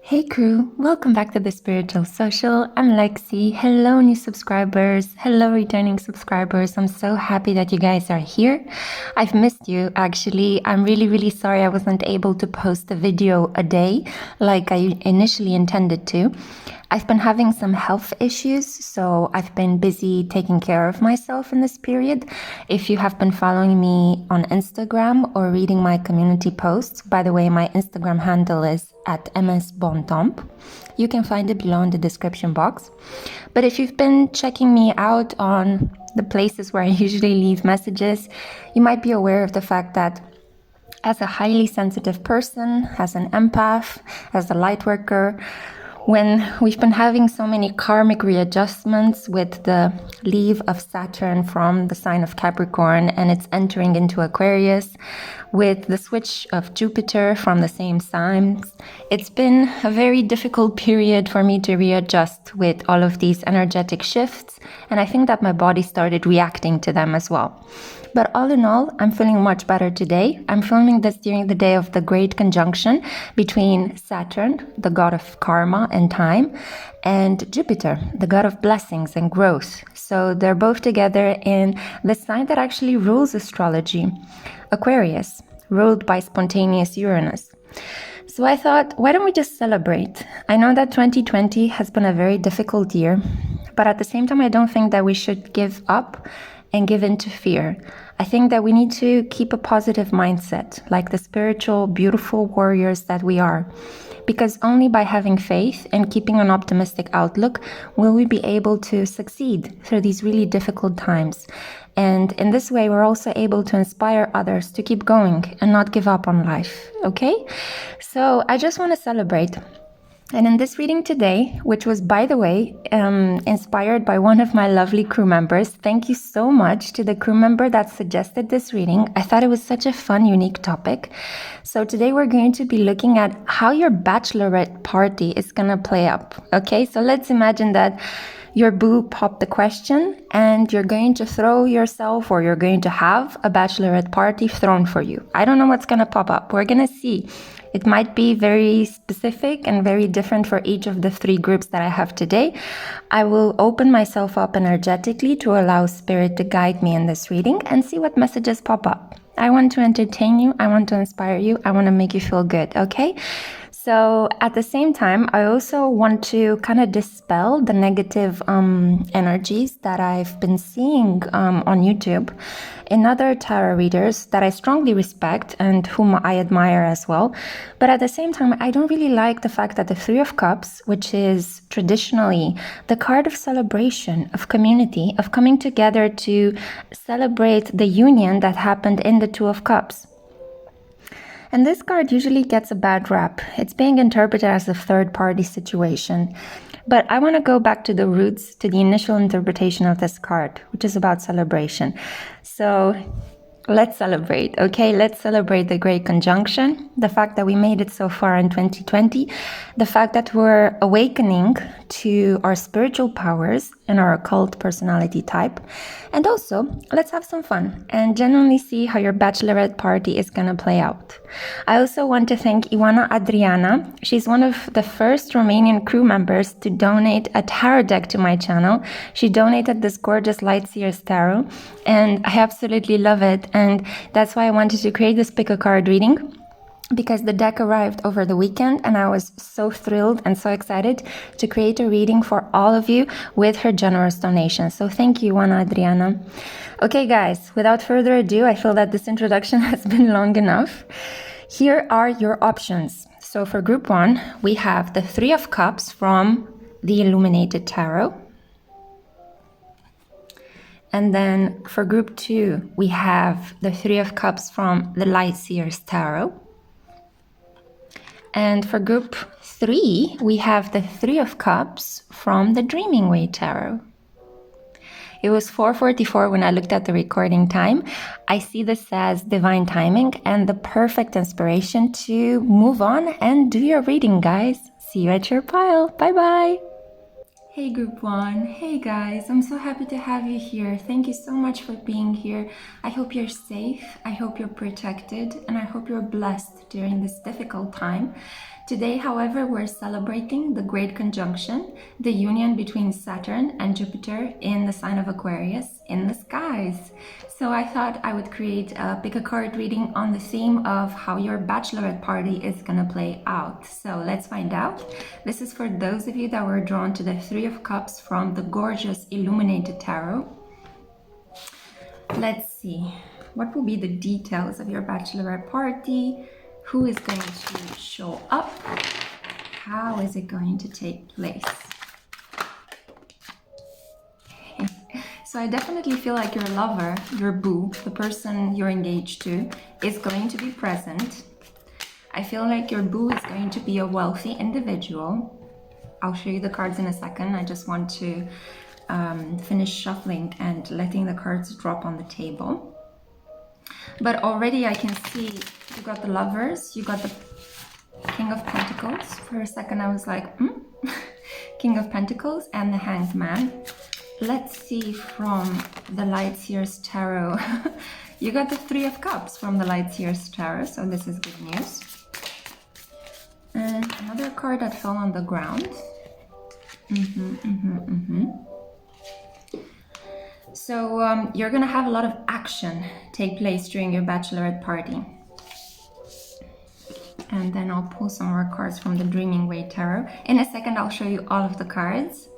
Hey crew, welcome back to the Spiritual Social. I'm Lexi. Hello new subscribers, hello returning subscribers. I'm so happy that you guys are here. I've missed you actually. I'm really sorry I wasn't able to post a video a day like I initially intended to. I've been having some health issues, so I've been busy taking care of myself in this period. If you have been following me on Instagram or reading my community posts, by the way, my Instagram handle is @msbontomp. You can find it below in the description box. But if you've been checking me out on the places where I usually leave messages, you might be aware of the fact that as a highly sensitive person, as an empath, as a light worker, when we've been having so many karmic readjustments with the leave of Saturn from the sign of Capricorn and it's entering into Aquarius, with the switch of Jupiter from the same signs, it's been a very difficult period for me to readjust with all of these energetic shifts, and I think that my body started reacting to them as well. But all in all, I'm feeling much better today. I'm filming this during the day of the great conjunction between Saturn, the god of karma and time, and Jupiter, the god of blessings and growth. So they're both together in the sign that actually rules astrology, Aquarius, ruled by spontaneous Uranus. So I thought, why don't we just celebrate? I know that 2020 has been a very difficult year, but at the same time, I don't think that we should give up and give in to fear. I think that we need to keep a positive mindset, like the spiritual, beautiful warriors that we are. Because only by having faith and keeping an optimistic outlook will we be able to succeed through these really difficult times. And in this way, we're also able to inspire others to keep going and not give up on life, okay? So I just want to celebrate. And in this reading today, which was, by the way, inspired by one of my lovely crew members, thank you so much to the crew member that suggested this reading. I thought it was such a fun, unique topic. So today we're going to be looking at how your bachelorette party is going to play up. Okay, so let's imagine that your boo popped the question and you're going to throw yourself or you're going to have a bachelorette party thrown for you. I don't know what's going to pop up. We're going to see. It might be very specific and very different for each of the three groups that I have today. I will open myself up energetically to allow Spirit to guide me in this reading and see what messages pop up. I want to entertain you. I want to inspire you. I want to make you feel good, okay? So at the same time, I also want to kind of dispel the negative energies that I've been seeing on YouTube in other tarot readers that I strongly respect and whom I admire as well. But at the same time, I don't really like the fact that the Three of Cups, which is traditionally the card of celebration, of community, of coming together to celebrate the union that happened in the Two of Cups. And this card usually gets a bad rap. It's being interpreted as a third-party situation. But I want to go back to the roots, to the initial interpretation of this card, which is about celebration. So let's celebrate, okay? Let's celebrate the great conjunction, the fact that we made it so far in 2020, the fact that we're awakening to our spiritual powers and our occult personality type. And also, let's have some fun and genuinely see how your bachelorette party is going to play out. I also want to thank Ioana Adriana. She's one of the first Romanian crew members to donate a tarot deck to my channel. She donated this gorgeous Light Seer'sTarot, and I absolutely love it. And that's why I wanted to create this pick a card reading, because the deck arrived over the weekend and I was so thrilled and so excited to create a reading for all of you with her generous donation. So thank you, Ioana Adriana. Okay, guys, without further ado, I feel that this introduction has been long enough. Here are your options. So for group one, we have the Three of Cups from the Illuminated Tarot. And then for group two, we have the Three of Cups from the Light Seer'sTarot. And for group three, we have the Three of Cups from the Dreaming Way Tarot. It was 4:44 when I looked at the recording time. I see this as divine timing and the perfect inspiration to move on and do your reading, guys. See you at your pile. Bye-bye. Hey group one, hey guys, I'm so happy to have you here. Thank you so much for being here. I hope you're safe, I hope you're protected, and I hope you're blessed during this difficult time. Today, however, we're celebrating the Great Conjunction, the union between Saturn and Jupiter in the sign of Aquarius in the skies. So I thought I would create a pick a card reading on the theme of how your bachelorette party is gonna play out. So let's find out. This is for those of you that were drawn to the Three of Cups from the gorgeous Illuminated Tarot. Let's see. What will be the details of your bachelorette party? Who is going to show up? How is it going to take place? So I definitely feel like your lover, your boo, the person you're engaged to, is going to be present. I feel like your boo is going to be a wealthy individual. I'll show you the cards in a second. I just want to finish shuffling and letting the cards drop on the table. But already I can see you got the lovers, you got the King of Pentacles. For a second I was like, King of Pentacles and the Hanged Man. Let's see from the Light Seer'sTarot. You got the Three of Cups from the Light Seer'sTarot, so this is good news. And another card that fell on the ground. So you're gonna have a lot of action take place during your bachelorette party. And then I'll pull some more cards from the Dreaming Way Tarot. In a second, I'll show you all of the cards.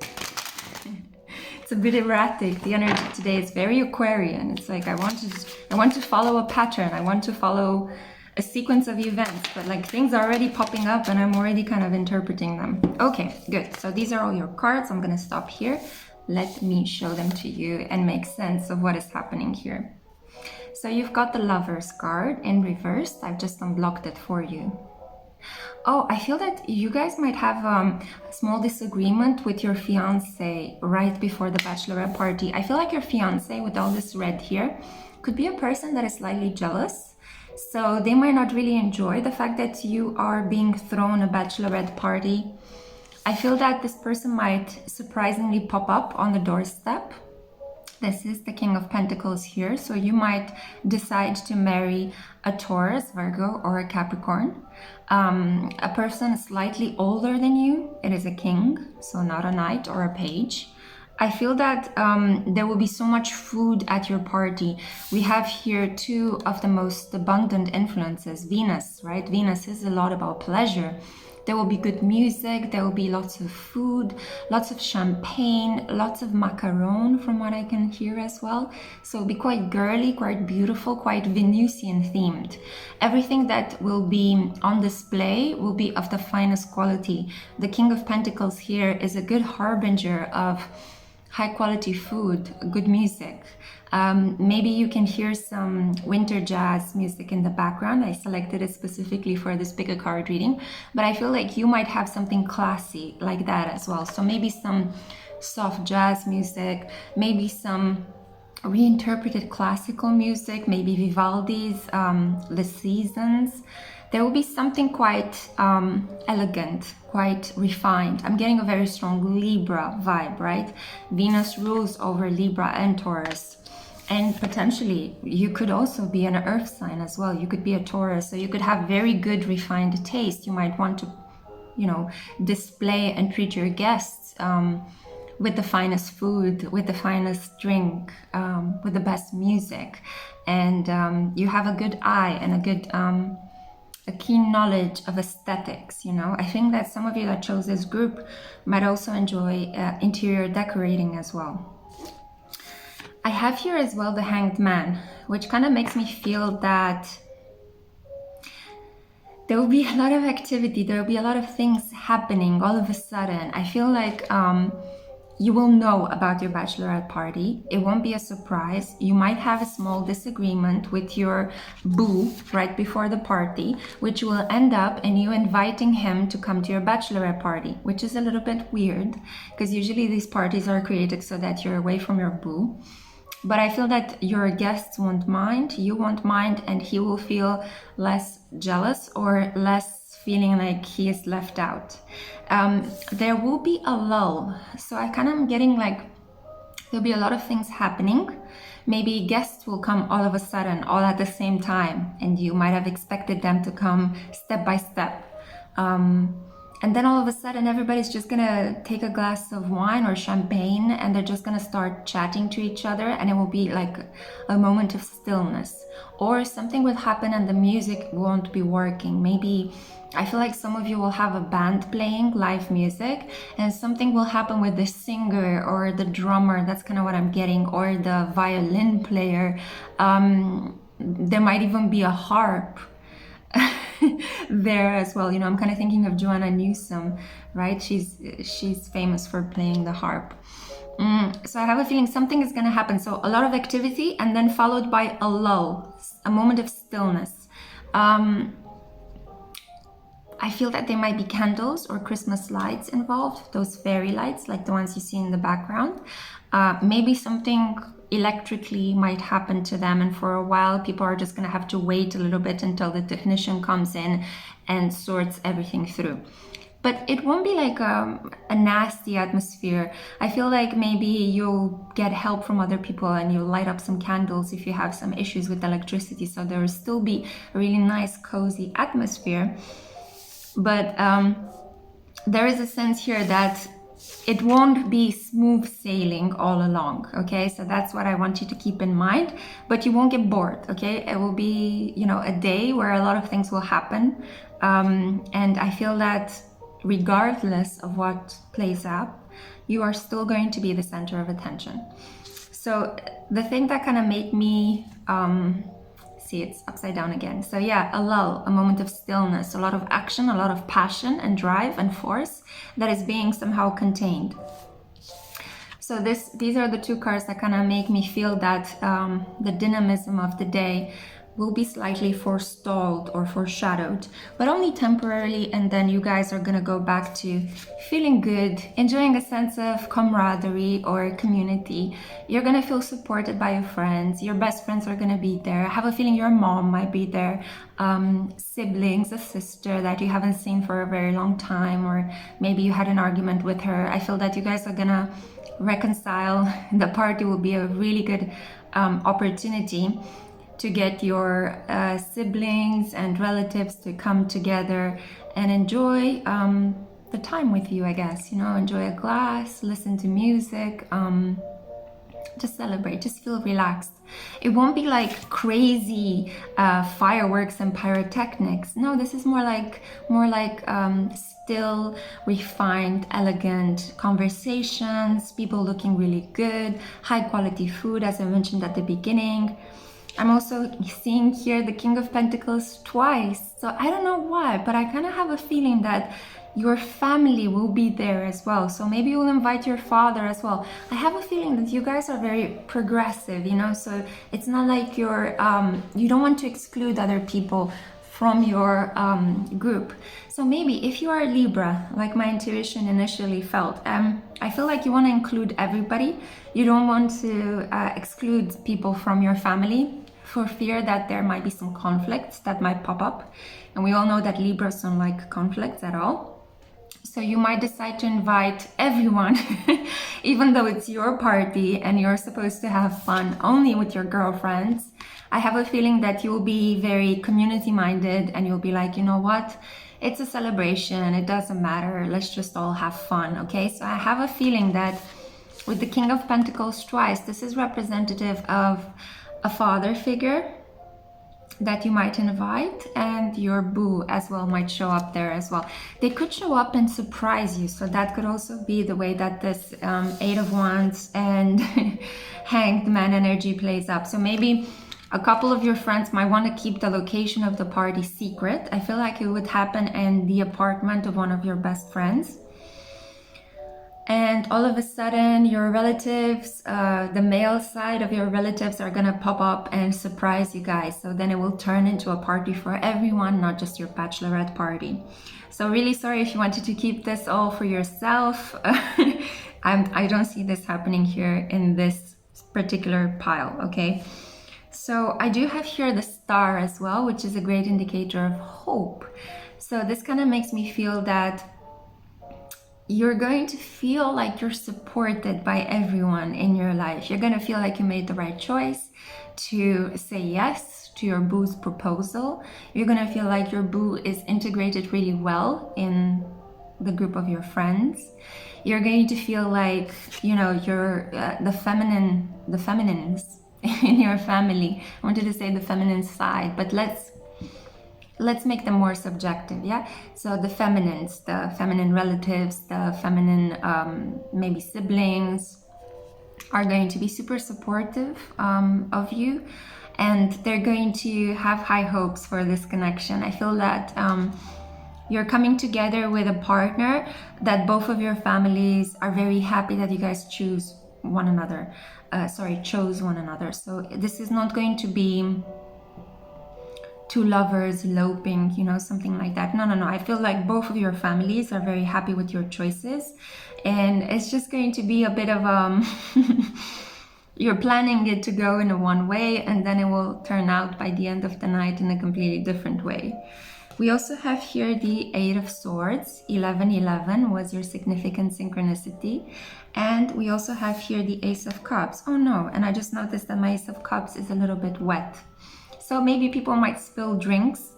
It's a bit erratic. The energy today is very Aquarian. It's like I want to follow a pattern. I want to follow a sequence of events, but like things are already popping up and I'm already kind of interpreting them. Okay, good. So these are all your cards. I'm gonna stop here. Let me show them to you and make sense of what is happening here. So you've got the Lovers card in reverse. I've just unblocked it for you. Oh, I feel that you guys might have a small disagreement with your fiance right before the bachelorette party. I feel like your fiance, with all this red here, could be a person that is slightly jealous. So they might not really enjoy the fact that you are being thrown a bachelorette party. I feel that this person might surprisingly pop up on the doorstep. This is the King of Pentacles here. So you might decide to marry a Taurus, Virgo, or a Capricorn. A person slightly older than you. It is a king, so not a knight or a page. I feel that there will be so much food at your party. We have here two of the most abundant influences. Venus, right? Venus is a lot about pleasure. There will be good music, there will be lots of food, lots of champagne, lots of macaron from what I can hear as well. So it'll be quite girly, quite beautiful, quite Venusian themed. Everything that will be on display will be of the finest quality. The King of Pentacles here is a good harbinger of high quality food, good music. Maybe you can hear some winter jazz music in the background. I selected it specifically for this pick a card reading, but I feel like you might have something classy like that as well. So maybe some soft jazz music, maybe some reinterpreted classical music, maybe Vivaldi's The Seasons. There will be something quite elegant, quite refined. I'm getting a very strong Libra vibe, right? Venus rules over Libra and Taurus. And potentially you could also be an earth sign as well. You could be a Taurus, so you could have very good refined taste. You might want to, you know, display and treat your guests with the finest food, with the finest drink, with the best music. And you have a good eye and a good, a keen knowledge of aesthetics, you know. I think that some of you that chose this group might also enjoy interior decorating as well. I have here as well the Hanged Man, which kind of makes me feel that there will be a lot of activity, there will be a lot of things happening all of a sudden. I feel like you will know about your bachelorette party. It won't be a surprise. You might have a small disagreement with your boo right before the party, which will end up in you inviting him to come to your bachelorette party, which is a little bit weird because usually these parties are created so that you're away from your boo. But I feel that your guests won't mind, you won't mind, and he will feel less jealous or less feeling like he is left out. There will be a lull. So I kind of am getting like there'll be a lot of things happening. Maybe guests will come all of a sudden, all at the same time, and you might have expected them to come step by step. And then all of a sudden, everybody's just gonna take a glass of wine or champagne and they're just gonna start chatting to each other, and it will be like a moment of stillness. Or something will happen and the music won't be working. Maybe I feel like some of you will have a band playing live music, and something will happen with the singer or the drummer. That's kind of what I'm getting, or the violin player. There might even be a harp there as well. You know, I'm kind of thinking of Joanna Newsom, right? She's famous for playing the harp. So I have a feeling something is going to happen. So a lot of activity, and then followed by a lull, a moment of stillness. I feel that there might be candles or Christmas lights involved, those fairy lights, like the ones you see in the background. Maybe something electrically might happen to them, and for a while people are just going to have to wait a little bit until the technician comes in and sorts everything through. But it won't be like a nasty atmosphere. I feel like maybe you'll get help from other people and you'll light up some candles if you have some issues with electricity, so there will still be a really nice cozy atmosphere. But there is a sense here that it won't be smooth sailing all along, okay? So that's what I want you to keep in mind, but you won't get bored, okay? It will be, you know, a day where a lot of things will happen. And I feel that regardless of what plays out, you are still going to be the center of attention. So the thing that kind of made me, see, it's upside down again. So yeah, a lull, a moment of stillness, a lot of action, a lot of passion and drive and force that is being somehow contained. So these are the two cards that kind of make me feel that the dynamism of the day will be slightly forestalled or foreshadowed, but only temporarily, and then you guys are gonna go back to feeling good, enjoying a sense of camaraderie or community. You're gonna feel supported by your friends. Your best friends are gonna be there. I have a feeling your mom might be there, siblings, a sister that you haven't seen for a very long time, or maybe you had an argument with her. I feel that you guys are gonna reconcile. The party will be a really good opportunity to get your siblings and relatives to come together and enjoy the time with you, I guess, you know, enjoy a glass, listen to music, just celebrate, just feel relaxed. It won't be like crazy fireworks and pyrotechnics. No, this is more like still, refined, elegant conversations, people looking really good, high quality food, as I mentioned at the beginning. I'm also seeing here the King of Pentacles twice. So I don't know why, but I kind of have a feeling that your family will be there as well. So maybe you'll invite your father as well. I have a feeling that you guys are very progressive, you know, so it's not like you're, you don't want to exclude other people from your group. So maybe if you are a Libra, like my intuition initially felt, I feel like you want to include everybody. You don't want to exclude people from your family for fear that there might be some conflicts that might pop up. And we all know that Libras don't like conflicts at all. So you might decide to invite everyone, even though it's your party and you're supposed to have fun only with your girlfriends. I have a feeling that you'll be very community minded and you'll be like, you know what? It's a celebration. It doesn't matter. Let's just all have fun. Okay. So I have a feeling that with the King of Pentacles twice, this is representative of a father figure that you might invite, and your boo as well might show up there as well. They could show up and surprise you, so that could also be the way that this Eight of Wands and Hanged Man energy plays up. So maybe a couple of your friends might want to keep the location of the party secret. I feel like it would happen in the apartment of one of your best friends. And all of a sudden, your relatives, the male side of your relatives are gonna pop up and surprise you guys. So then it will turn into a party for everyone, not just your bachelorette party. So really sorry if you wanted to keep this all for yourself. I don't see this happening here in this particular pile, okay? So I do have here the star as well, which is a great indicator of hope. So this kind of makes me feel that you're going to feel like you're supported by everyone in your life. You're going to feel like you made the right choice to say yes to your boo's proposal. You're gonna feel like your boo is integrated really well in the group of your friends. You're going to feel like, you know, you're the feminines in your family. I wanted to say the feminine side, but let's make them more subjective, yeah? So the feminines, the feminine relatives, the feminine maybe siblings are going to be super supportive of you, and they're going to have high hopes for this connection. I feel that you're coming together with a partner that both of your families are very happy that you guys chose one another. So this is not going to be two lovers eloping, you know, something like that. No. I feel like both of your families are very happy with your choices, and it's just going to be a bit of you're planning it to go in a one way, and then it will turn out by the end of the night in a completely different way. We also have here the Eight of Swords. 1111 was your significant synchronicity. And we also have here the Ace of Cups. Oh no, and I just noticed that my Ace of Cups is a little bit wet. So maybe people might spill drinks.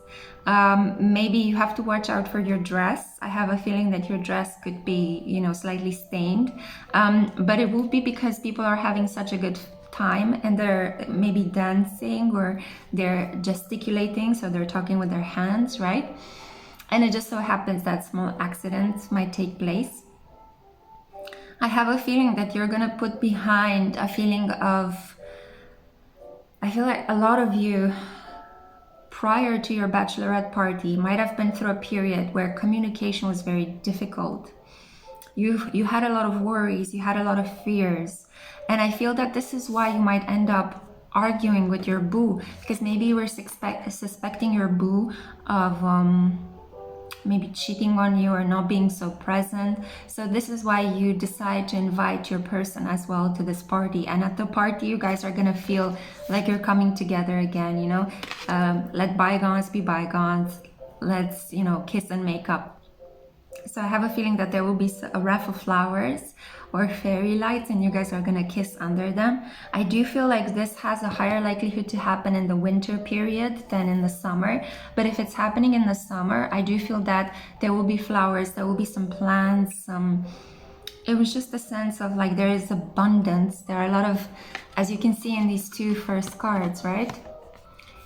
Maybe you have to watch out for your dress. I have a feeling that your dress could be, you know, slightly stained. But it will be because people are having such a good time and they're maybe dancing or they're gesticulating, so they're talking with their hands, right? And it just so happens that small accidents might take place. I have a feeling that you're gonna put behind a feeling of, I feel like a lot of you prior to your bachelorette party might have been through a period where communication was very difficult. You had a lot of worries, you had a lot of fears. And I feel that this is why you might end up arguing with your boo, because maybe you were suspecting your boo of maybe cheating on you or not being so present. So this is why you decide to invite your person as well to this party. And at the party, you guys are gonna feel like you're coming together again, you know? Let bygones be bygones. Let's, you know, kiss and make up. So I have a feeling that there will be a wreath of flowers or fairy lights and you guys are gonna kiss under them. I do feel like this has a higher likelihood to happen in the winter period than in the summer. But if it's happening in the summer, I do feel that there will be flowers, there will be some plants, it was just a sense of like there is abundance. There are a lot of, as you can see in these two first cards, right?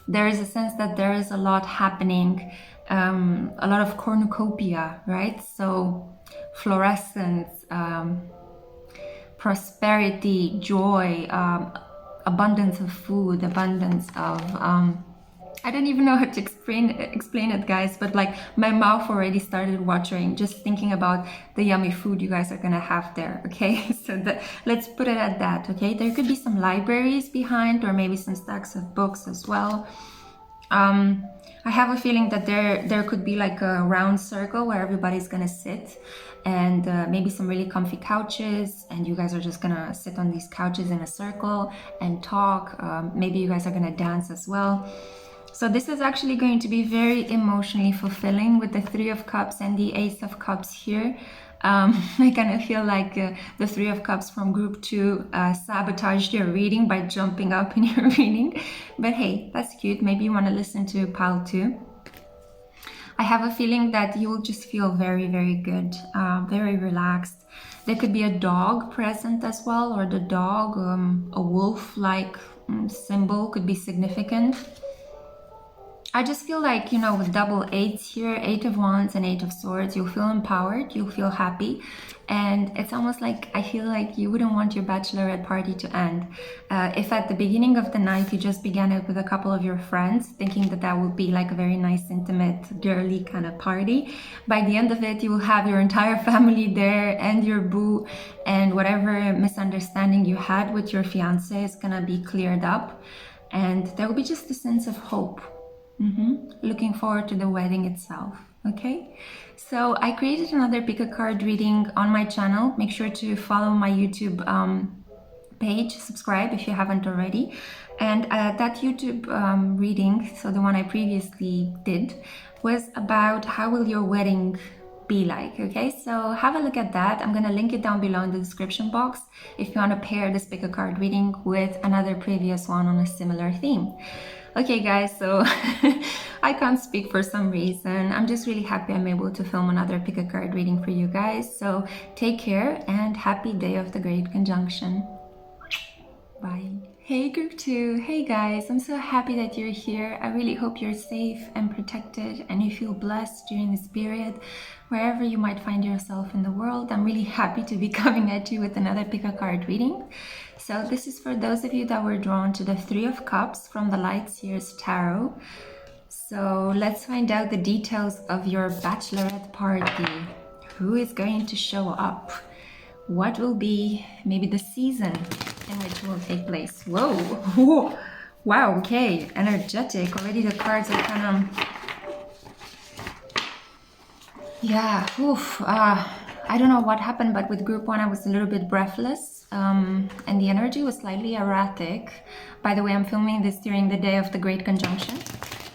There is a sense that there is a lot happening, a lot of cornucopia, right? So fluorescence, prosperity, joy, abundance of food, abundance of I don't even know how to explain it, guys, but like my mouth already started watering just thinking about the yummy food you guys are gonna have there. Okay, so let's put it at that. Okay, there could be some libraries behind, or maybe some stacks of books as well. I have a feeling that there could be like a round circle where everybody's gonna sit, and maybe some really comfy couches, and you guys are just gonna sit on these couches in a circle and talk. Maybe you guys are gonna dance as well. So this is actually going to be very emotionally fulfilling with the Three of Cups and the Ace of Cups here. I kind of feel like the Three of Cups from group 2 sabotaged your reading by jumping up in your reading. But hey, that's cute. Maybe you want to listen to pile 2. I have a feeling that you will just feel very, very good, very relaxed. There could be a dog present as well, or the dog, a wolf-like symbol could be significant. I just feel like, you know, with double eights here, 8 of Wands and 8 of Swords, you'll feel empowered, you'll feel happy. And it's almost like, I feel like you wouldn't want your bachelorette party to end. If at the beginning of the night you just began it with a couple of your friends, thinking that that would be like a very nice, intimate, girly kind of party, by the end of it, you will have your entire family there and your boo, and whatever misunderstanding you had with your fiance is gonna be cleared up. And there will be just a sense of hope. Looking forward to the wedding itself. Okay, so I created another pick a card reading on my channel. Make sure to follow my YouTube page, subscribe if you haven't already. And that YouTube reading, so the one I previously did, was about how will your wedding be like. Okay, so have a look at that. I'm gonna link it down below in the description box if you want to pair this pick a card reading with another previous one on a similar theme. Okay guys, so I can't speak for some reason. I'm just really happy I'm able to film another pick a card reading for you guys. So take care and happy day of the Great Conjunction. Bye. Hey group 2, hey guys, I'm so happy that you're here. I really hope you're safe and protected and you feel blessed during this period, wherever you might find yourself in the world. I'm really happy to be coming at you with another pick a card reading. So this is for those of you that were drawn to the Three of Cups from the Light Seer'sTarot. So let's find out the details of your bachelorette party. Who is going to show up? What will be maybe the season in which it will take place? Whoa, whoa. Wow, okay, energetic. Already the cards are kind of, yeah, oof. I don't know what happened, but with group 1 I was a little bit breathless, and the energy was slightly erratic. By the way, I'm filming this during the day of the Great Conjunction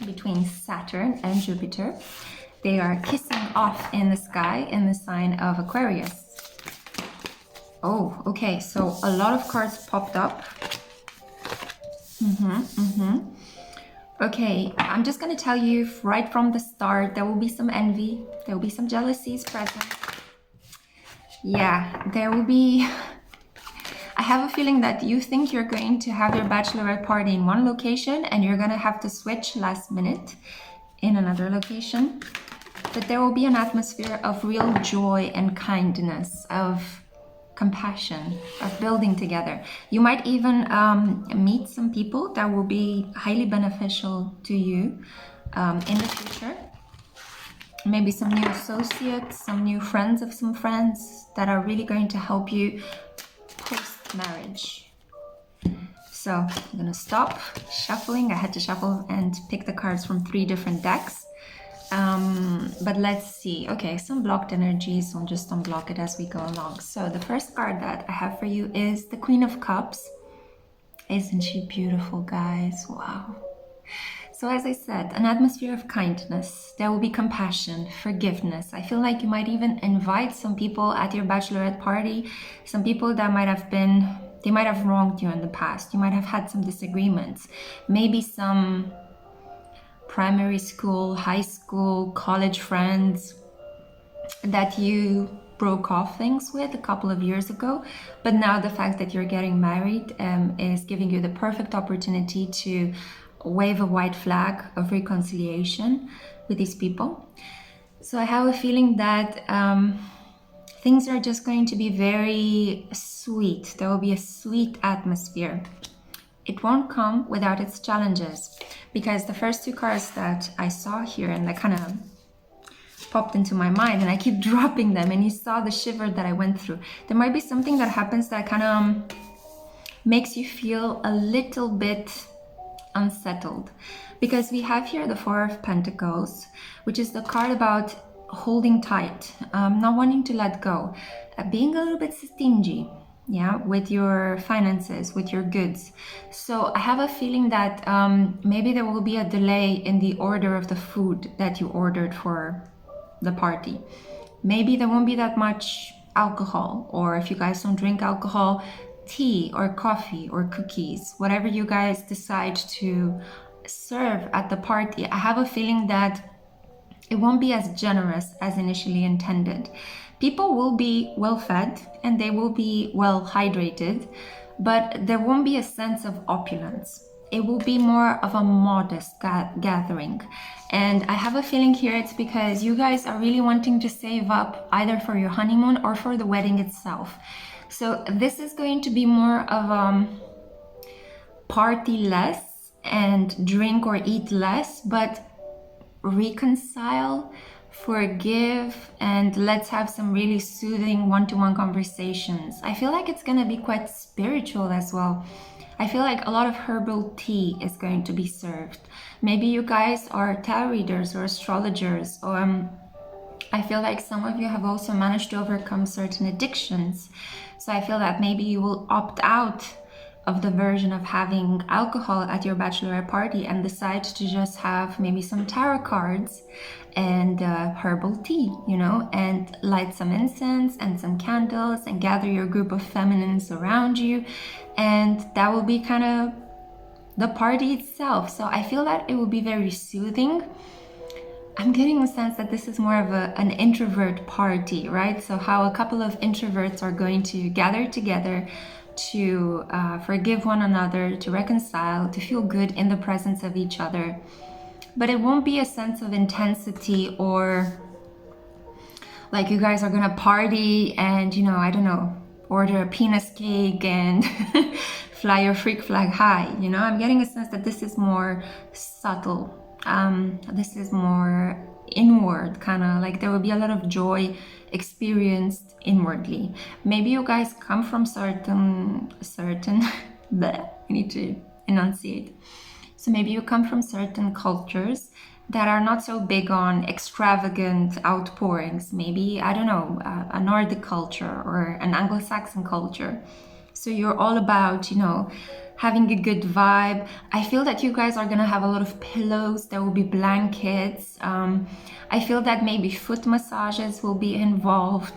between Saturn and Jupiter. They are kissing off in the sky in the sign of Aquarius. Oh, okay, so a lot of cards popped up. Okay, I'm just going to tell you right from the start, there will be some envy, there will be some jealousies present. Yeah, there will be... I have a feeling that you think you're going to have your bachelorette party in one location and you're going to have to switch last minute in another location. But there will be an atmosphere of real joy and kindness, of compassion, of building together. You might even meet some people that will be highly beneficial to you in the future. Maybe some new associates, some new friends of some friends that are really going to help you post-marriage. So I'm gonna stop shuffling. I had to shuffle and pick the cards from 3 different decks. But let's see. Okay, some blocked energies, so I'll just unblock it as we go along. So the first card that I have for you is the Queen of Cups. Isn't she beautiful, guys? Wow. So as I said, an atmosphere of kindness. There will be compassion, forgiveness. I feel like you might even invite some people at your bachelorette party, some people that might have been, they might have wronged you in the past. You might have had some disagreements. Maybe some primary school, high school, college friends that you broke off things with a couple of years ago. But now the fact that you're getting married is giving you the perfect opportunity to wave a white flag of reconciliation with these people. So I have a feeling that things are just going to be very sweet. There will be a sweet atmosphere. It won't come without its challenges, because the first 2 cards that I saw here and that kind of popped into my mind, and I keep dropping them, and you saw the shiver that I went through. There might be something that happens that kind of makes you feel a little bit unsettled, because we have here the 4 of Pentacles, which is the card about holding tight, not wanting to let go, being a little bit stingy, yeah, with your finances, with your goods. So I have a feeling that maybe there will be a delay in the order of the food that you ordered for the party. Maybe there won't be that much alcohol, or if you guys don't drink alcohol, tea or coffee or cookies, whatever you guys decide to serve at the party. I have a feeling that it won't be as generous as initially intended. People will be well fed and they will be well hydrated, but there won't be a sense of opulence. It will be more of a modest gathering. And I have a feeling here it's because you guys are really wanting to save up either for your honeymoon or for the wedding itself. So this is going to be more of party less and drink or eat less, but reconcile, forgive, and let's have some really soothing one-to-one conversations. I feel like it's going to be quite spiritual as well. I feel like a lot of herbal tea is going to be served. Maybe you guys are tarot readers or astrologers, or I feel like some of you have also managed to overcome certain addictions. So I feel that maybe you will opt out of the version of having alcohol at your bachelorette party and decide to just have maybe some tarot cards and herbal tea, you know, and light some incense and some candles and gather your group of feminines around you, and that will be kind of the party itself. So I feel that it will be very soothing. I'm getting a sense that this is more of an introvert party, right? So how a couple of introverts are going to gather together to forgive one another, to reconcile, to feel good in the presence of each other. But it won't be a sense of intensity or like you guys are gonna party and, you know, I don't know, order a penis cake and fly your freak flag high, you know? I'm getting a sense that this is more subtle. This is more inward, kind of like there will be a lot of joy experienced inwardly. Maybe you guys come from certain I need to enunciate. So maybe you come from certain cultures that are not so big on extravagant outpourings. Maybe, I don't know, a Nordic culture or an Anglo-Saxon culture. So you're all about, you know, having a good vibe. I feel that you guys are gonna have a lot of pillows. There will be blankets. I feel that maybe foot massages will be involved.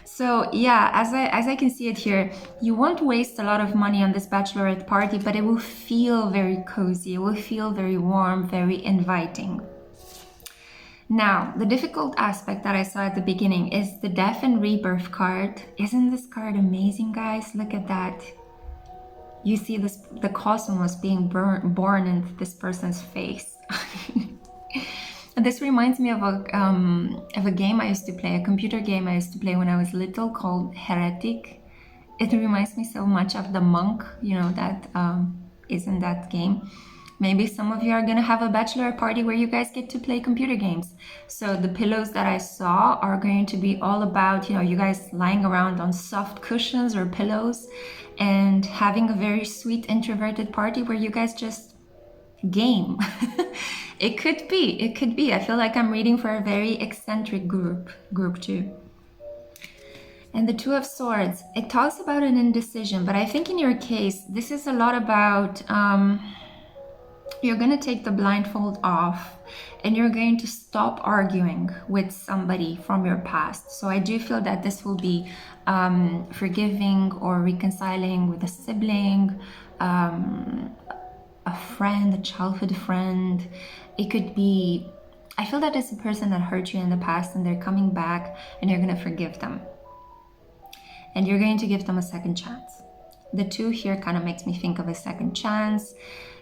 So yeah, as I can see it here, you won't waste a lot of money on this bachelorette party, but it will feel very cozy. It will feel very warm, very inviting. Now, the difficult aspect that I saw at the beginning is the death and rebirth card. Isn't this card amazing, guys? Look at that. You see this, the cosmos being born into this person's face. This reminds me of a game I used to play, a computer game I used to play when I was little called Heretic. It reminds me so much of the monk, you know, that is in that game. Maybe some of you are gonna have a bachelor party where you guys get to play computer games. So the pillows that I saw are going to be all about, you know, you guys lying around on soft cushions or pillows and having a very sweet introverted party where you guys just game. It could be. I feel like I'm reading for a very eccentric group too. And the Two of Swords, it talks about an indecision, but I think in your case, this is a lot about, you're going to take the blindfold off and you're going to stop arguing with somebody from your past. So I do feel that this will be forgiving or reconciling with a sibling, a friend, a childhood friend. It could be, I feel that it's a person that hurt you in the past and they're coming back and you're going to forgive them. And you're going to give them a second chance. The two here kind of makes me think of a second chance.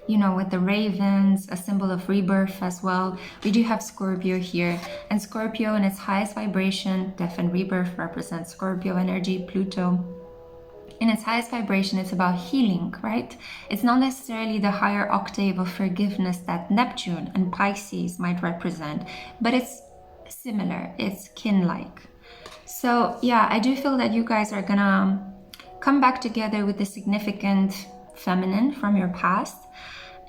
You know, with the ravens, a symbol of rebirth as well. We do have Scorpio here. And Scorpio in its highest vibration, death and rebirth represents Scorpio energy, Pluto. In its highest vibration, it's about healing, right? It's not necessarily the higher octave of forgiveness that Neptune and Pisces might represent, but it's similar, it's kin-like. So yeah, I do feel that you guys are gonna come back together with the significant feminine from your past.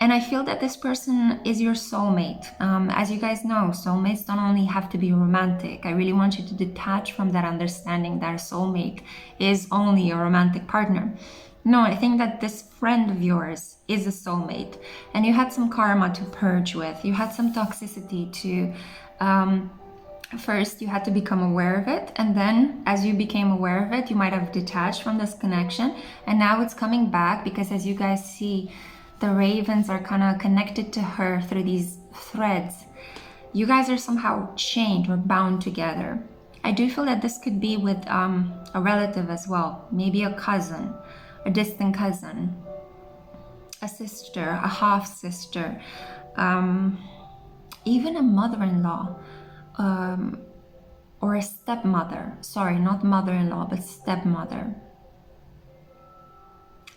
And I feel that this person is your soulmate. As you guys know, soulmates don't only have to be romantic. I really want you to detach from that understanding that a soulmate is only a romantic partner. No, I think that this friend of yours is a soulmate. And you had some karma to purge with. You had some toxicity to... First, you had to become aware of it. And then as you became aware of it, you might have detached from this connection. And now it's coming back because as you guys see, the ravens are kind of connected to her through these threads. You guys are somehow chained or bound together. I do feel that this could be with a relative as well. Maybe a cousin, a distant cousin, a sister, a half-sister, even a mother-in-law, or a stepmother. Sorry, not mother-in-law, but stepmother.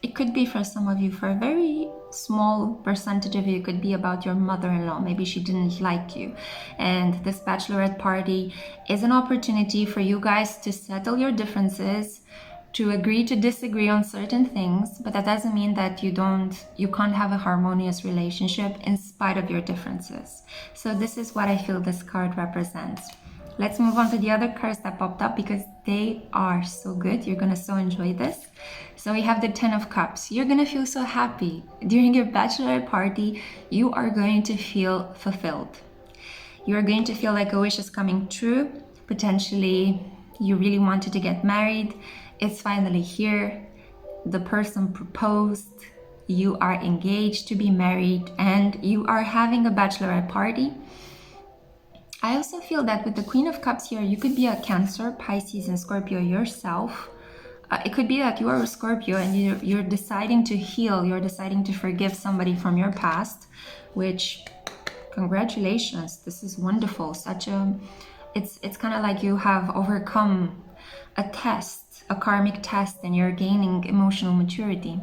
It could be for some of you, for a very small percentage of you, it could be about your mother-in-law. Maybe she didn't like you. And this bachelorette party is an opportunity for you guys to settle your differences, to agree to disagree on certain things, but that doesn't mean that you can't have a harmonious relationship in spite of your differences. So this is what I feel this card represents. let's move on to the other cards that popped up because they are so good. You're gonna so enjoy this. So we have the Ten of Cups. You're gonna feel so happy. During your bachelorette party, you are going to feel fulfilled. You're going to feel like a wish is coming true. Potentially, you really wanted to get married. It's finally here. The person proposed. You are engaged to be married and you are having a bachelorette party. I also feel that with the Queen of Cups here, you could be a Cancer, Pisces, and Scorpio yourself. It could be that you are a Scorpio and you're deciding to heal, you're deciding to forgive somebody from your past, which, congratulations, this is wonderful. It's kind of like you have overcome a test, a karmic test, and you're gaining emotional maturity.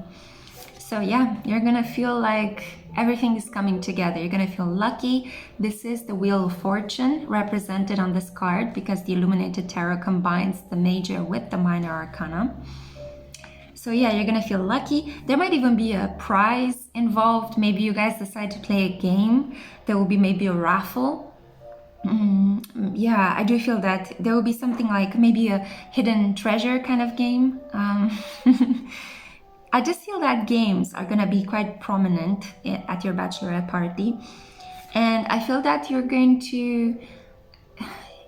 So yeah, you're gonna feel like everything is coming together. You're gonna feel lucky. This is the Wheel of Fortune represented on this card because the Illuminated Tarot combines the major with the minor arcana. So yeah, you're gonna feel lucky. There might even be a prize involved. Maybe you guys decide to play a game. There will be maybe a raffle. Yeah, I do feel that there will be something like maybe a hidden treasure kind of game. I just feel that games are gonna be quite prominent at your bachelorette party. And I feel that you're going to,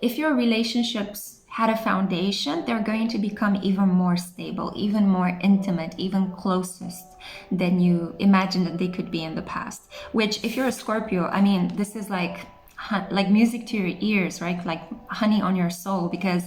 if your relationships had a foundation, they're going to become even more stable, even more intimate, even closest than you imagined that they could be in the past. Which, if you're a Scorpio, I mean, this is like music to your ears, right? Like honey on your soul, because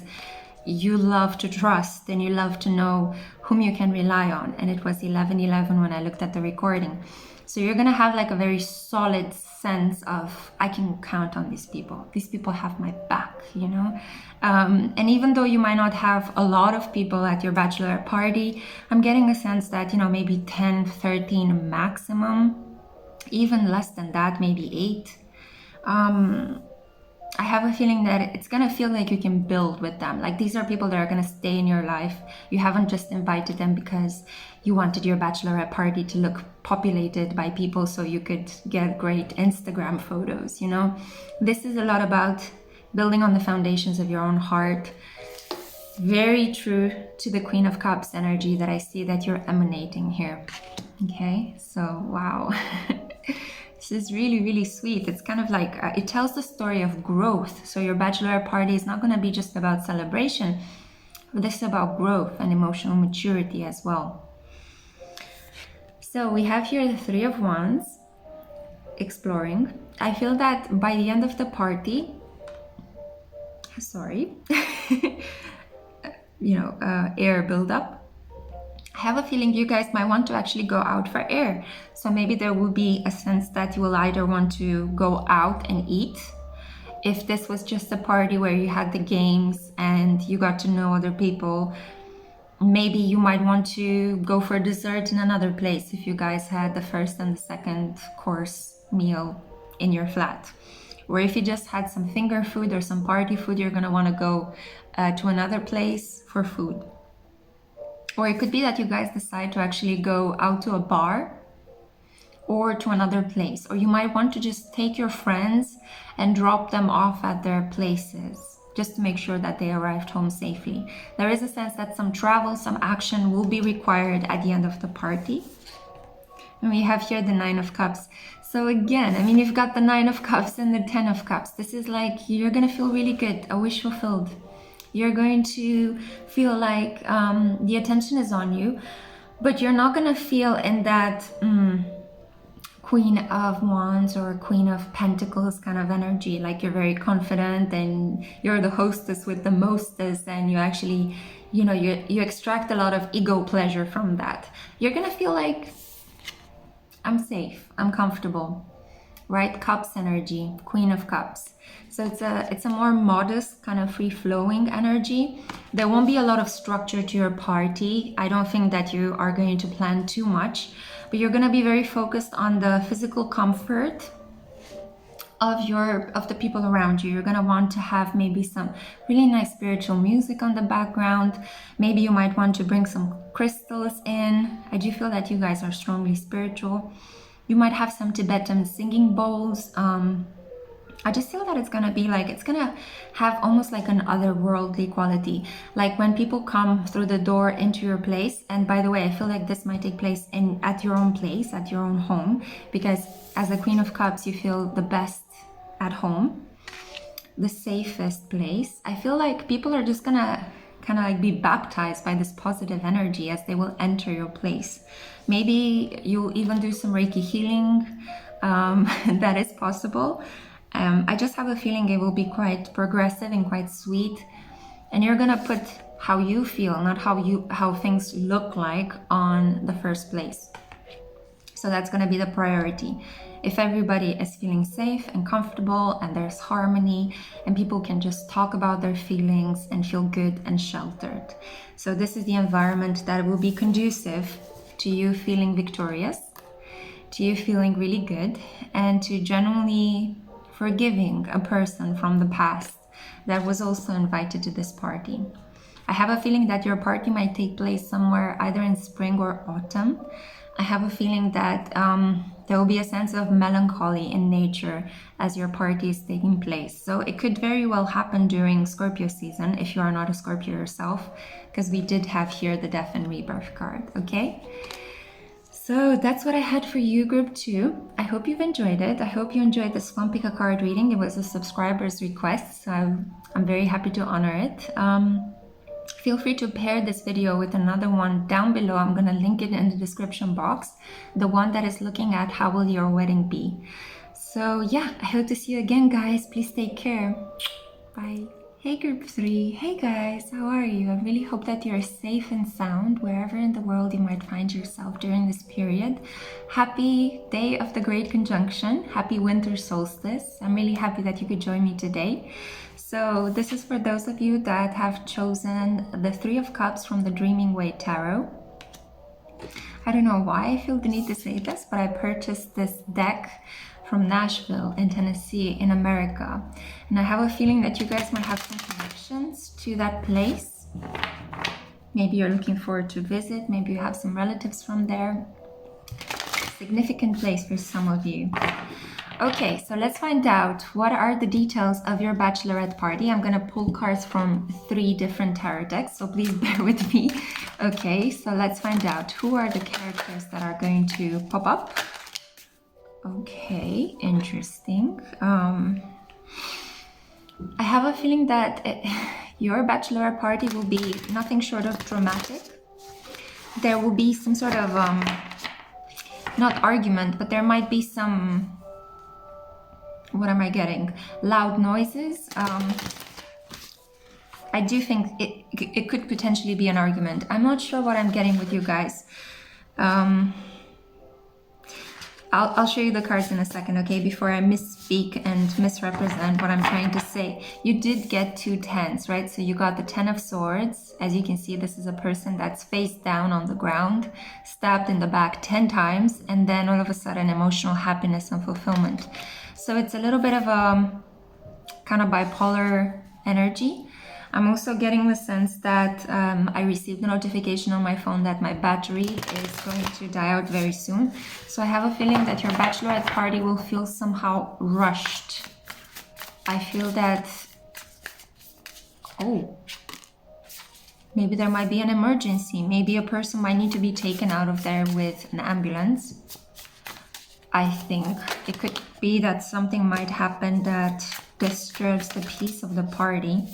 you love to trust and you love to know whom you can rely on. And it was 11/11 when I looked at the recording. So you're gonna have like a very solid sense of, I can count on these people. These people have my back, you know? And even though you might not have a lot of people at your bachelorette party, I'm getting a sense that, you know, maybe 10, 13 maximum, even less than that, maybe 8. I have a feeling that it's gonna feel like you can build with them. Like these are people that are gonna stay in your life. You haven't just invited them because you wanted your bachelorette party to look populated by people so you could get great Instagram photos, you know? This is a lot about building on the foundations of your own heart. Very true to the Queen of Cups energy that I see that you're emanating here. Okay, so wow. This is really, really sweet. It's kind of like, it tells the story of growth. So your bachelorette party is not going to be just about celebration, but this is about growth and emotional maturity as well. So we have here the Three of Wands, exploring. I feel that by the end of the party, sorry, air buildup. I have a feeling you guys might want to actually go out for air. So maybe there will be a sense that you will either want to go out and eat. If this was just a party where you had the games and you got to know other people, maybe you might want to go for dessert in another place if you guys had the first and the second course meal in your flat. Or if you just had some finger food or some party food, you're gonna want to go to another place for food. Or it could be that you guys decide to actually go out to a bar or to another place. Or you might want to just take your friends and drop them off at their places just to make sure that they arrived home safely. There is a sense that some travel, some action will be required at the end of the party. And we have here the Nine of Cups. So again, I mean, you've got the Nine of Cups and the 10 of Cups. This is like, you're gonna feel really good, a wish fulfilled. You're going to feel like the attention is on you, but you're not going to feel in that Queen of Wands or Queen of Pentacles kind of energy, like you're very confident and you're the hostess with the mostest, and you actually, you extract a lot of ego pleasure from that. You're going to feel like, I'm safe, I'm comfortable, right? Cups energy, Queen of Cups. So it's a more modest, kind of free-flowing energy. There won't be a lot of structure to your party. I don't think that you are going to plan too much, but you're going to be very focused on the physical comfort of the people around you. You're going to want to have maybe some really nice spiritual music on the background. Maybe you might want to bring some crystals in. I do feel that you guys are strongly spiritual. You might have some Tibetan singing bowls. I just feel that it's gonna be like, it's gonna have almost like an otherworldly quality. Like when people come through the door into your place, and by the way, I feel like this might take place at your own place, at your own home, because as the Queen of Cups, you feel the best at home, the safest place. I feel like people are just gonna kind of like be baptized by this positive energy as they will enter your place. Maybe you'll even do some Reiki healing. That is possible. I just have a feeling it will be quite progressive and quite sweet, and you're gonna put how you feel, not how things look like on the first place. So that's gonna be the priority. If everybody is feeling safe and comfortable and there's harmony and people can just talk about their feelings and feel good and sheltered. So this is the environment that will be conducive to you feeling victorious, to you feeling really good, and to genuinely forgiving a person from the past that was also invited to this party. I have a feeling that your party might take place somewhere either in spring or autumn. I have a feeling that there will be a sense of melancholy in nature as your party is taking place. So it could very well happen during Scorpio season if you are not a Scorpio yourself, because we did have here the Death and Rebirth card, okay? So that's what I had for you, group 2. I hope you've enjoyed it. I hope you enjoyed this fun pick a card reading. It was a subscriber's request, so I'm very happy to honor it. Feel free to pair this video with another one down below. I'm going to link it in the description box. The one that is looking at how will your wedding be. So yeah, I hope to see you again, guys. Please take care. Bye. Hey group 3, hey guys, how are you? I really hope that you're safe and sound wherever in the world you might find yourself during this period. Happy day of the Great Conjunction, happy winter solstice. I'm really happy that you could join me today. So this is for those of you that have chosen the 3 of Cups from the Dreaming Way Tarot. I don't know why I feel the need to say this, but I purchased this deck from Nashville in Tennessee in America, and I have a feeling that you guys might have some connections to that place. Maybe you're looking forward to visit, maybe you have some relatives from there. Significant place for some of you. Okay, so let's find out what are the details of your bachelorette party. I'm gonna pull cards from 3 different tarot decks, so please bear with me. Okay, so let's find out who are the characters that are going to pop up. Okay, interesting. I have a feeling that your bachelorette party will be nothing short of dramatic. There will be some sort of, not argument, but there might be some, what am I getting? Loud noises. I do think it could potentially be an argument. I'm not sure what I'm getting with you guys. I'll show you the cards in a second, okay, before I misspeak and misrepresent what I'm trying to say. You did get 2 tens, right? So you got the 10 of Swords. As you can see, this is a person that's face down on the ground, stabbed in the back 10 times, and then all of a sudden emotional happiness and fulfillment. So it's a little bit of a kind of bipolar energy. I'm also getting the sense that I received a notification on my phone that my battery is going to die out very soon. So I have a feeling that your bachelorette party will feel somehow rushed. I feel that, oh, maybe there might be an emergency. Maybe a person might need to be taken out of there with an ambulance. I think it could be that something might happen that disturbs the peace of the party.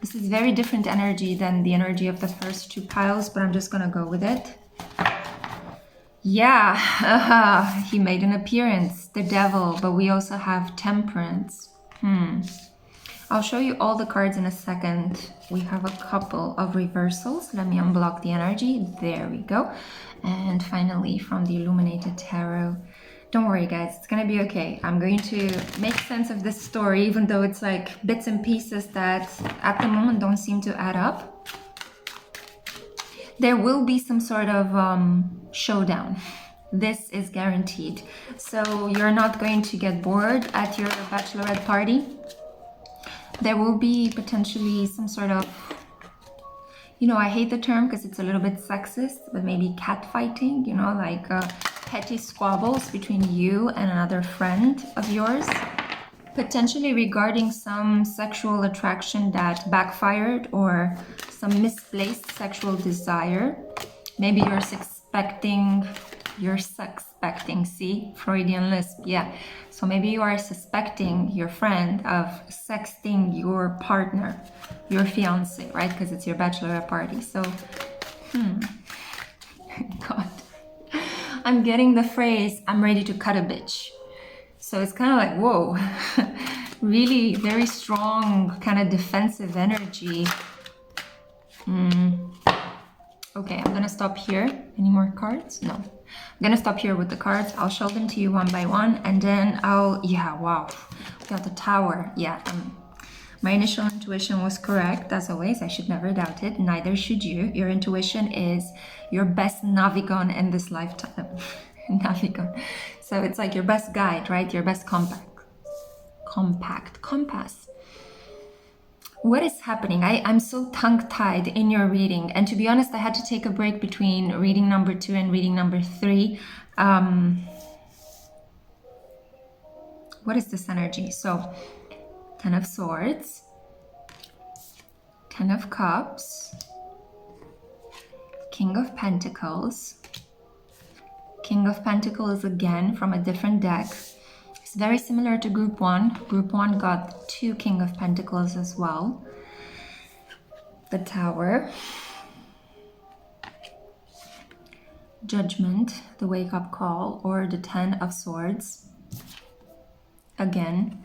This is very different energy than the energy of the first 2 piles, but I'm just gonna go with it. Yeah, he made an appearance, the devil, but we also have temperance. I'll show you all the cards in a second. We have a couple of reversals. Let me unblock the energy. There we go. And finally, from the Illuminated Tarot. Don't worry, guys, it's gonna be okay. I'm going to make sense of this story, even though it's like bits and pieces that at the moment don't seem to add up. There will be some sort of showdown. This is guaranteed. So you're not going to get bored at your bachelorette party. There will be potentially some sort of, you know, I hate the term because it's a little bit sexist, but maybe catfighting, you know, like petty squabbles between you and another friend of yours, potentially regarding some sexual attraction that backfired or some misplaced sexual desire. Maybe you're suspecting, see, Freudian lisp, yeah. So maybe you are suspecting your friend of sexting your partner, your fiance, right? Because it's your bachelorette party. So, God. I'm getting the phrase, I'm ready to cut a bitch. So it's kind of like, whoa, really very strong kind of defensive energy. Okay, I'm gonna stop here. Any more cards? No. I'm gonna stop here with the cards. I'll show them to you one by one, and then yeah, wow. We got the Tower. Yeah, my initial intuition was correct, as always. I should never doubt it. Neither should you. Your intuition is your best navigon in this lifetime. Navigon. So it's like your best guide, right? Your best compass. What is happening? I'm so tongue-tied in your reading. And to be honest, I had to take a break between reading number 2 and reading number 3. What is this energy? So, 10 of Swords, 10 of Cups, King of Pentacles, King of Pentacles again from a different deck. It's very similar to Group 1. Group 1 got 2 King of Pentacles as well. The Tower. Judgment, the wake-up call, or the 10 of Swords. Again.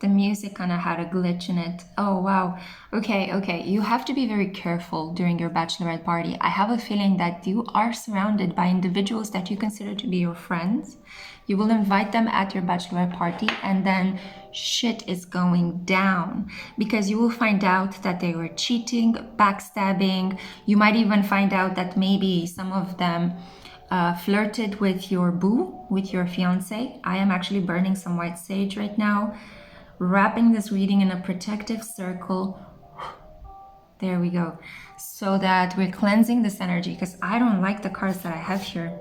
The music kind of had a glitch in it. Oh, wow. Okay. You have to be very careful during your bachelorette party. I have a feeling that you are surrounded by individuals that you consider to be your friends. You will invite them at your bachelorette party, and then shit is going down because you will find out that they were cheating, backstabbing. You might even find out that maybe some of them flirted with your boo, with your fiance. I am actually burning some white sage right now, wrapping this reading in a protective circle. There we go. So that we're cleansing this energy, because I don't like the cards that I have here,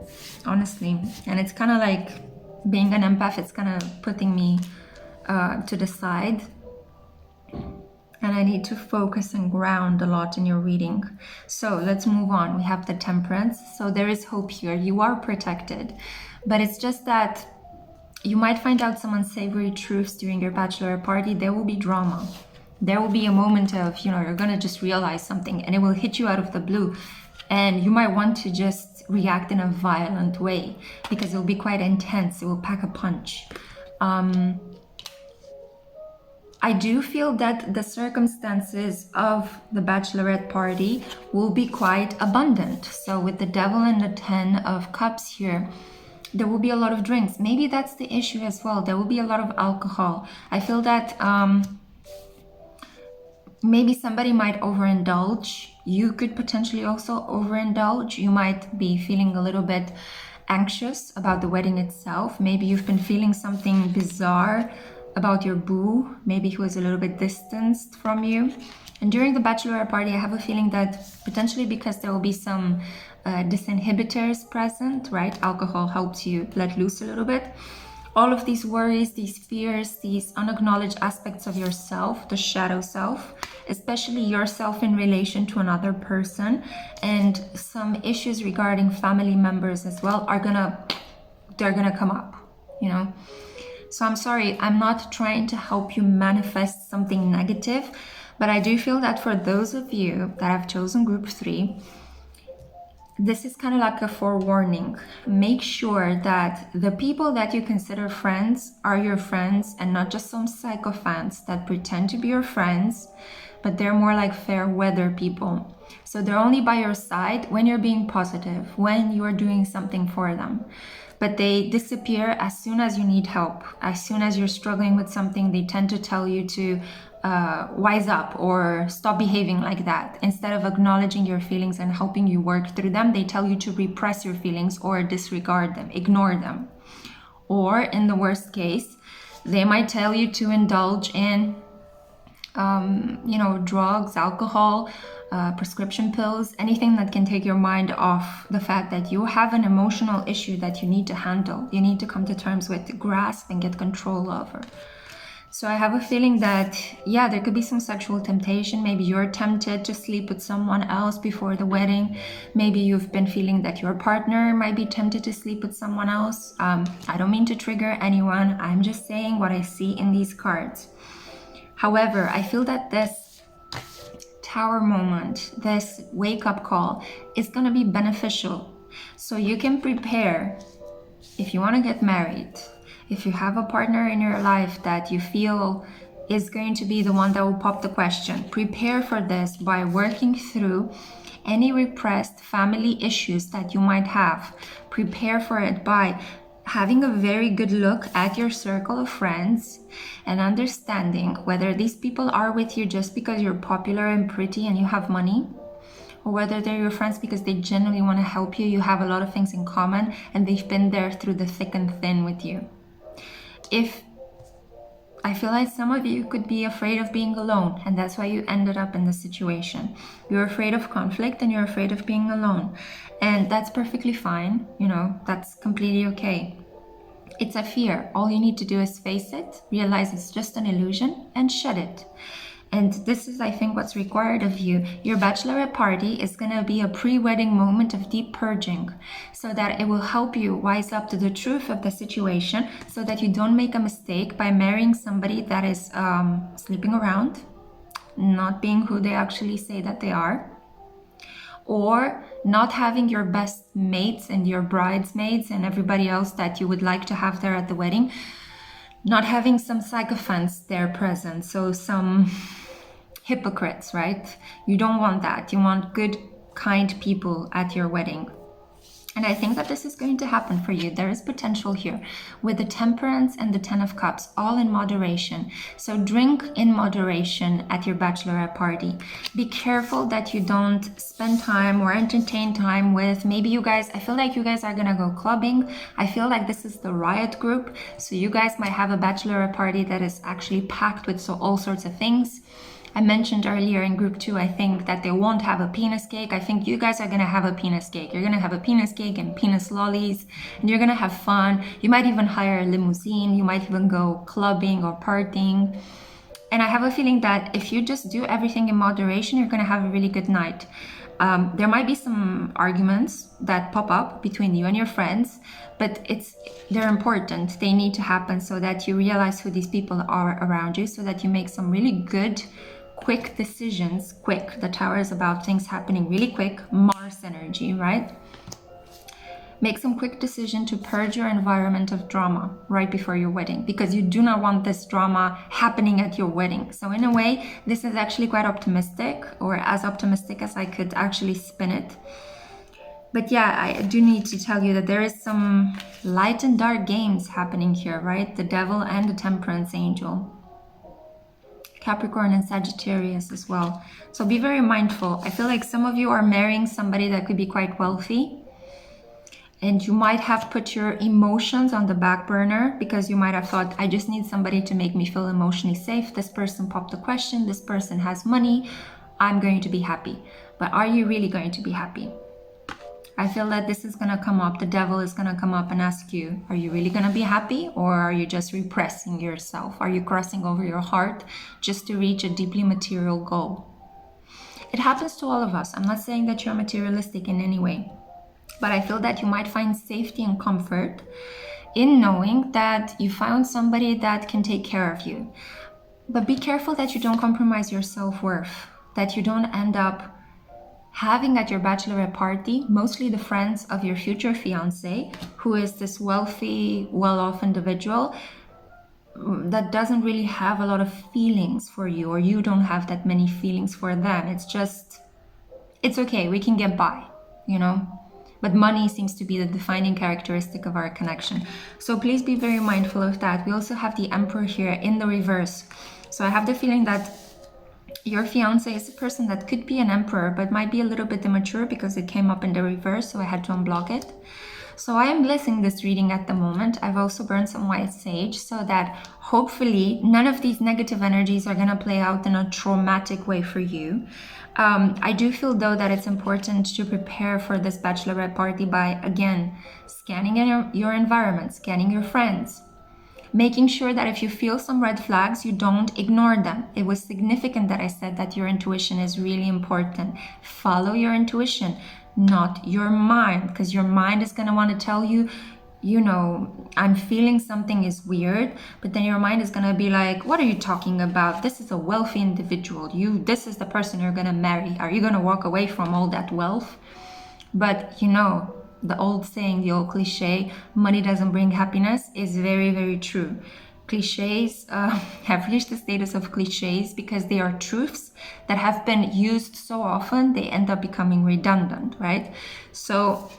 honestly. And it's kind of like being an empath, it's kind of putting me to the side. And I need to focus and ground a lot in your reading. So let's move on. We have the Temperance. So there is hope here. You are protected. But it's just that you might find out some unsavory truths during your bachelorette party. There will be drama. There will be a moment of, you're going to just realize something and it will hit you out of the blue. And you might want to just react in a violent way because it will be quite intense. It will pack a punch. I do feel that the circumstances of the bachelorette party will be quite abundant. So with the Devil and the 10 of Cups here, there will be a lot of drinks. Maybe that's the issue as well. There will be a lot of alcohol. I feel that maybe somebody might overindulge. You could potentially also overindulge. You might be feeling a little bit anxious about the wedding itself. Maybe you've been feeling something bizarre about your boo. Maybe he was a little bit distanced from you. And during the bachelorette party, I have a feeling that potentially because there will be some disinhibitors present, right? Alcohol helps you let loose a little bit. All of these worries, these fears, these unacknowledged aspects of yourself, the shadow self, especially yourself in relation to another person, and some issues regarding family members as well they're gonna come up, So I'm sorry, I'm not trying to help you manifest something negative, but I do feel that for those of you that have chosen Group 3, this is kind of like a forewarning. Make sure that the people that you consider friends are your friends and not just some sycophants that pretend to be your friends, but they're more like fair weather people. So they're only by your side when you're being positive, when you're doing something for them. But they disappear as soon as you need help. As soon as you're struggling with something, they tend to tell you to wise up or stop behaving like that. Instead of acknowledging your feelings and helping you work through them, they tell you to repress your feelings or disregard them, ignore them. Or in the worst case, they might tell you to indulge in drugs, alcohol, prescription pills, anything that can take your mind off the fact that you have an emotional issue that you need to handle, you need to come to terms with, grasp and get control over. So I have a feeling that, yeah, there could be some sexual temptation. Maybe you're tempted to sleep with someone else before the wedding. Maybe you've been feeling that your partner might be tempted to sleep with someone else. I don't mean to trigger anyone. I'm just saying what I see in these cards. However, I feel that this Tower moment, this wake-up call is going to be beneficial. So you can prepare if you want to get married. If you have a partner in your life that you feel is going to be the one that will pop the question, prepare for this by working through any repressed family issues that you might have. Prepare for it by having a very good look at your circle of friends and understanding whether these people are with you just because you're popular and pretty and you have money, or whether they're your friends because they genuinely want to help you. You have a lot of things in common and they've been there through the thick and thin with you. I feel like some of you could be afraid of being alone, and that's why you ended up in this situation. You're afraid of conflict and you're afraid of being alone. And that's perfectly fine, you know, that's completely okay. It's a fear. All you need to do is face it, realize it's just an illusion, and shed it. And this is, I think, what's required of you. Your bachelorette party is going to be a pre-wedding moment of deep purging, so that it will help you wise up to the truth of the situation, so that you don't make a mistake by marrying somebody that is sleeping around, not being who they actually say that they are, or not having your best mates and your bridesmaids and everybody else that you would like to have there at the wedding, not having some sycophants there present, so some hypocrites, right? You don't want that. You want good, kind people at your wedding. And I think that this is going to happen for you. There is potential here with the Temperance and the Ten of Cups, all in moderation. So drink in moderation at your bachelorette party. Be careful that you don't spend time or entertain time with, maybe you guys, I feel like you guys are gonna go clubbing. I feel like this is the riot group. So you guys might have a bachelorette party that is actually packed with all sorts of things. I mentioned earlier in group 2, I think that they won't have a penis cake. I think you guys are going to have a penis cake. You're going to have a penis cake and penis lollies, and you're going to have fun. You might even hire a limousine. You might even go clubbing or partying. And I have a feeling that if you just do everything in moderation, you're going to have a really good night. There might be some arguments that pop up between you and your friends, but they're important. They need to happen so that you realize who these people are around you, so that you make some really good, quick decisions. Quick. The Tower is about things happening really quick. Mars energy, right? Make some quick decision to purge your environment of drama right before your wedding, because you do not want this drama happening at your wedding. So in a way, this is actually quite optimistic, or as optimistic as I could actually spin it. But yeah, I do need to tell you that there is some light and dark games happening here, right? The Devil and the Temperance Angel. Capricorn and Sagittarius as well. So be very mindful. I feel like some of you are marrying somebody that could be quite wealthy, and you might have put your emotions on the back burner because you might have thought, I just need somebody to make me feel emotionally safe. This person popped the question. This person has money. I'm going to be happy. But are you really going to be happy? I feel that this is going to come up. The Devil is going to come up and ask you, are you really going to be happy, or are you just repressing yourself? Are you crossing over your heart just to reach a deeply material goal? It happens to all of us. I'm not saying that you're materialistic in any way, but I feel that you might find safety and comfort in knowing that you found somebody that can take care of you. But be careful that you don't compromise your self-worth, that you don't end up having at your bachelorette party mostly the friends of your future fiance, who is this wealthy, well-off individual that doesn't really have a lot of feelings for you, or you don't have that many feelings for them. It's okay, we can get by, you know? But money seems to be the defining characteristic of our connection. So please be very mindful of that. We also have the Emperor here in the reverse. So I have the feeling that your fiance is a person that could be an emperor, but might be a little bit immature because it came up in the reverse, so I had to unblock it. So I am blessing this reading at the moment. I've also burned some white sage so that hopefully none of these negative energies are going to play out in a traumatic way for you. I do feel though that it's important to prepare for this bachelorette party by, again, scanning your environment, scanning your friends, making sure that if you feel some red flags, you don't ignore them. It was significant that I said that your intuition is really important. Follow your intuition, not your mind, because your mind is going to want to tell you, you know, I'm feeling something is weird, but then your mind is going to be like, what are you talking about? This is a wealthy individual. This is the person you're going to marry. Are you going to walk away from all that wealth? But you know, the old saying, the old cliche, money doesn't bring happiness, is very, very true. Cliches have reached the status of cliches because they are truths that have been used so often, they end up becoming redundant, right? So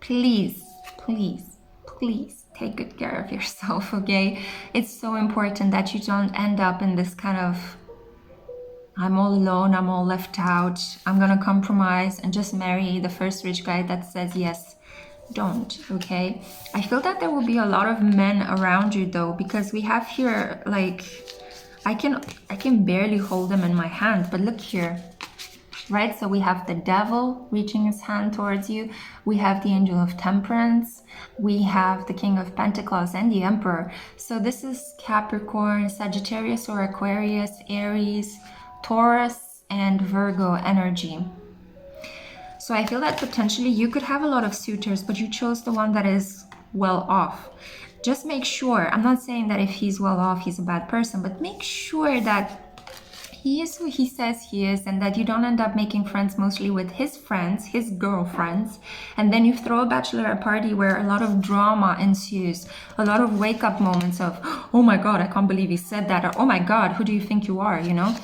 please, please, please take good care of yourself, okay? It's so important that you don't end up in this kind of, I'm all alone, I'm all left out, I'm gonna compromise and just marry the first rich guy that says yes. Don't, okay? I feel that there will be a lot of men around you though, because we have here, like, I can barely hold them in my hand, but look here, right? So we have the devil reaching his hand towards you, we have the angel of temperance, we have the king of pentacles and the emperor. So this is Capricorn, Sagittarius or Aquarius, Aries, Taurus and Virgo energy. So I feel that potentially you could have a lot of suitors, but you chose the one that is well off. Just make sure, I'm not saying that if he's well off, he's a bad person, but make sure that he is who he says he is and that you don't end up making friends mostly with his friends, his girlfriends, and then you throw a bachelorette party where a lot of drama ensues, a lot of wake-up moments of, oh my god, I can't believe he said that, or oh my god, who do you think you are, you know?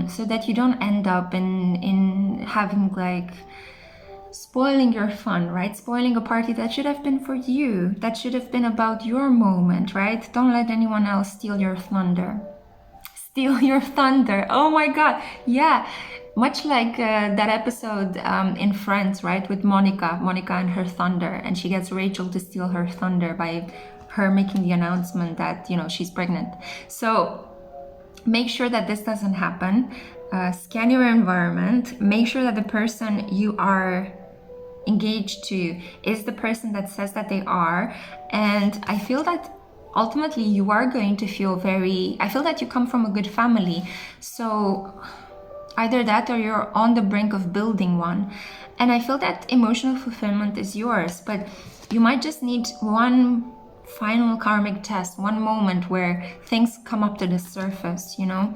So that you don't end up in having like spoiling your fun, right? Spoiling a party that should have been for you, that should have been about your moment, right? Don't let anyone else steal your thunder. Steal your thunder. Oh my god. Yeah. Much like that episode in Friends, right? With Monica and her thunder, and she gets Rachel to steal her thunder by her making the announcement that, you know, she's pregnant. So make sure that this doesn't happen. Scan your environment. Make sure that the person you are engaged to is the person that says that they are. And I feel that ultimately you are going to feel I feel that you come from a good family. So either that or you're on the brink of building one. And I feel that emotional fulfillment is yours, but you might just need one final karmic test, one moment where things come up to the surface, you know,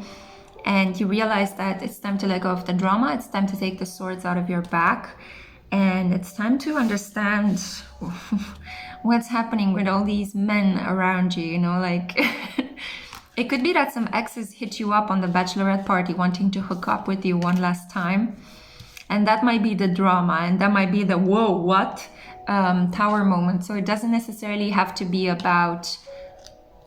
and you realize that it's time to let go of the drama, it's time to take the swords out of your back, and it's time to understand what's happening with all these men around you, you know, like it could be that some exes hit you up on the bachelorette party wanting to hook up with you one last time, and that might be the drama, and that might be the whoa, what? Tower moment. So it doesn't necessarily have to be about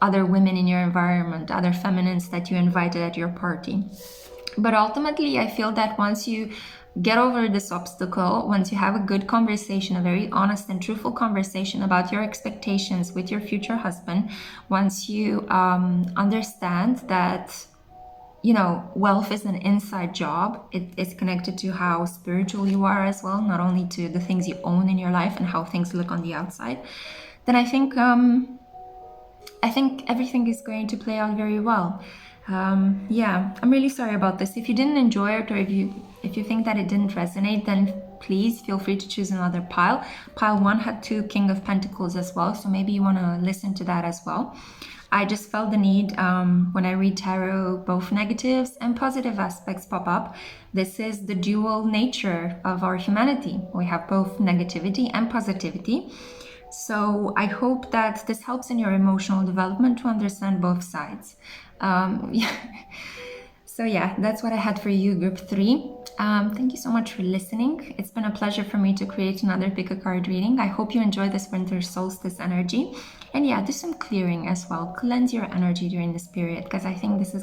other women in your environment, other feminines that you invited at your party. But ultimately, I feel that once you get over this obstacle, once you have a good conversation, a very honest and truthful conversation about your expectations with your future husband, once you understand that, you know, wealth is an inside job. It's connected to how spiritual you are as well, not only to the things you own in your life and how things look on the outside. Then I think everything is going to play out very well. Yeah, I'm really sorry about this. If you didn't enjoy it, or if you think that it didn't resonate, then please feel free to choose another pile. Pile 1 had 2 King of Pentacles as well, so maybe you want to listen to that as well. I just felt the need when I read tarot, both negatives and positive aspects pop up. This is the dual nature of our humanity. We have both negativity and positivity. So I hope that this helps in your emotional development to understand both sides. Yeah. So yeah, that's what I had for you, group 3. Thank you so much for listening. It's been a pleasure for me to create another pick a card reading. I hope you enjoy this winter solstice energy. And yeah, do some clearing as well. Cleanse your energy during this period, because I think this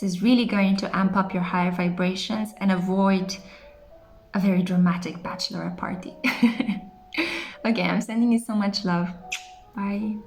is really going to amp up your higher vibrations and avoid a very dramatic bachelorette party. Okay, I'm sending you so much love. Bye.